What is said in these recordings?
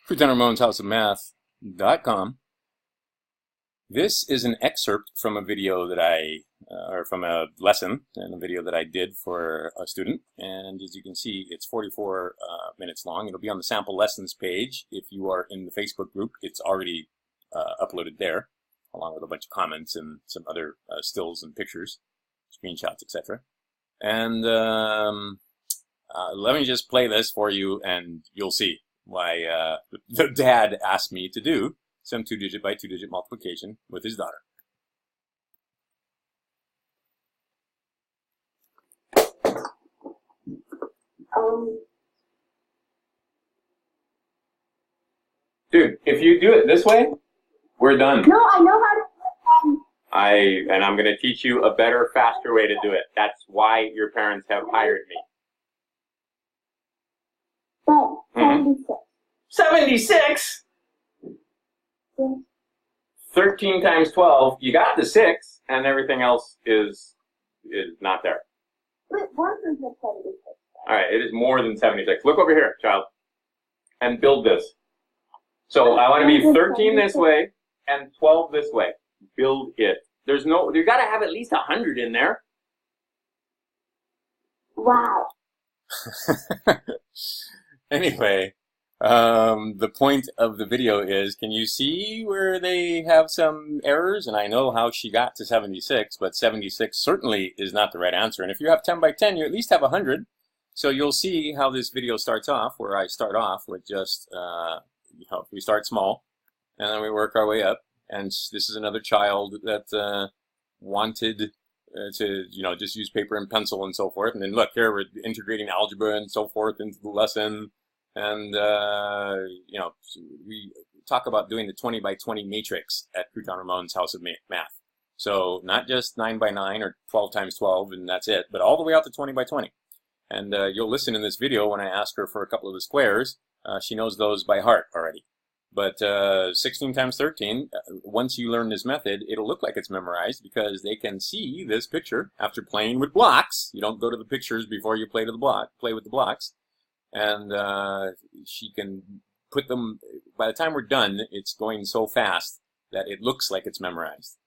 Crewton Ramone's House of Math.com. This is an excerpt from a video that or from a lesson and a video that I did for a student. And as you can see, it's 44 minutes long. It'll be on the sample lessons page. If you are in the Facebook group, it's already uploaded there, along with a bunch of comments and some other stills and pictures, screenshots, etc. And let me just play this for you, and you'll see why the dad asked me to do some 2-digit by 2-digit multiplication with his daughter. Dude, if you do it this way, we're done. No, I know how to do it. And I'm going to teach you a better, faster way to do it. That's why your parents have hired me. 76. 76? Yes. 13 times 12, you got the 6, and everything else is not there. Wait, what is the 76? All right, it is more than 76. Look over here, child, and build this. So I want to be 13 this way and 12 this way. Build it. You got to have at least 100 in there. Wow. Anyway, the point of the video is, can you see where they have some errors? And I know how she got to 76, but 76 certainly is not the right answer. And if you have 10 by 10, you at least have 100. So you'll see how this video starts off, where I start off with just, we start small, and then we work our way up. And this is another child that wanted to, just use paper and pencil and so forth. And then look, here we're integrating algebra and so forth into the lesson. And, we talk about doing the 20 by 20 matrix at Crewton Ramone's House of Math. So not just 9 by 9 or 12 times 12 and that's it, but all the way out to 20 by 20. And you'll listen in this video when I ask her for a couple of the squares. She knows those by heart already. But 16 times 13, once you learn this method, it'll look like it's memorized because they can see this picture after playing with blocks. You don't go to the pictures before you play with the blocks. And she can put them, by the time we're done, it's going so fast that it looks like it's memorized.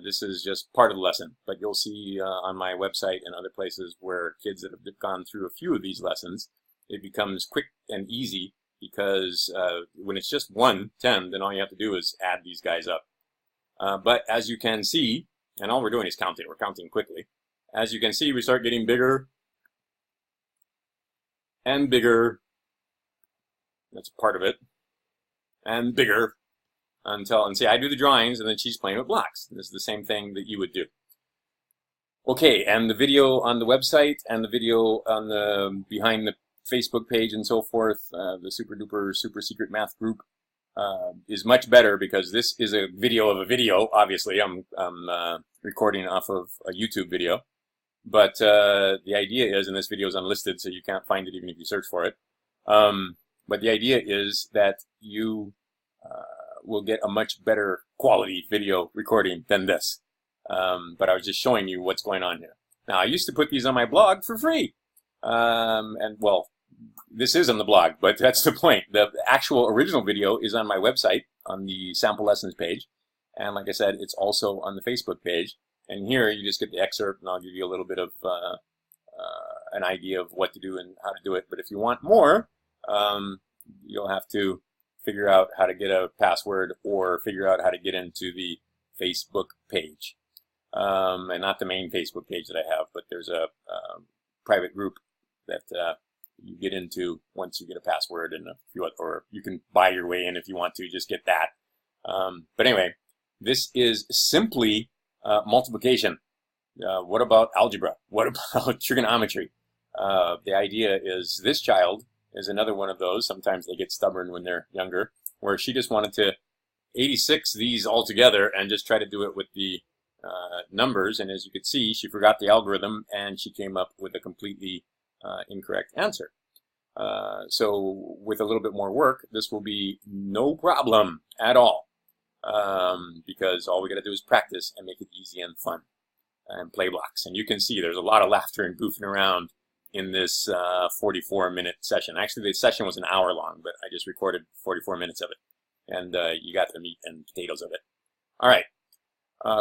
This is just part of the lesson, but you'll see on my website and other places where kids that have gone through a few of these lessons, it becomes quick and easy because when it's just 10, then all you have to do is add these guys up. But as you can see, and all we're doing is counting, we're counting quickly. As you can see, we start getting bigger and bigger. That's part of it. And bigger. And see, I do the drawings, and then she's playing with blocks. This is the same thing that you would do. Okay, and the video on the website and the video on the behind the Facebook page and so forth, the super duper super secret math group, is much better because this is a video of a video. Obviously, I'm recording off of a YouTube video, but the idea is, and this video is unlisted, so you can't find it even if you search for it. But the idea is that you will get a much better quality video recording than this. But I was just showing you what's going on here. Now, I used to put these on my blog for free. And, well, this is on the blog, but that's the point. The actual original video is on my website, on the sample lessons page. And like I said, it's also on the Facebook page. And here you just get the excerpt, and I'll give you a little bit of an idea of what to do and how to do it. But if you want more, you'll have to figure out how to get a password or figure out how to get into the Facebook page. And not the main Facebook page that I have, but there's a private group that you get into once you get a password, and or you can buy your way in if you want to, just get that. But anyway, this is simply multiplication. What about algebra? What about trigonometry? The idea is this child is another one of those. Sometimes they get stubborn when they're younger, where she just wanted to 86 these all together and just try to do it with the numbers. And as you could see, she forgot the algorithm and she came up with a completely incorrect answer. So with a little bit more work, this will be no problem at all, because all we got to do is practice and make it easy and fun and play blocks. And you can see there's a lot of laughter and goofing around in this 44-minute session. Actually, the session was an hour long, but I just recorded 44 minutes of it. And you got the meat and potatoes of it. All right.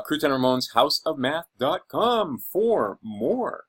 Crewton Ramone's houseofmath.com for more.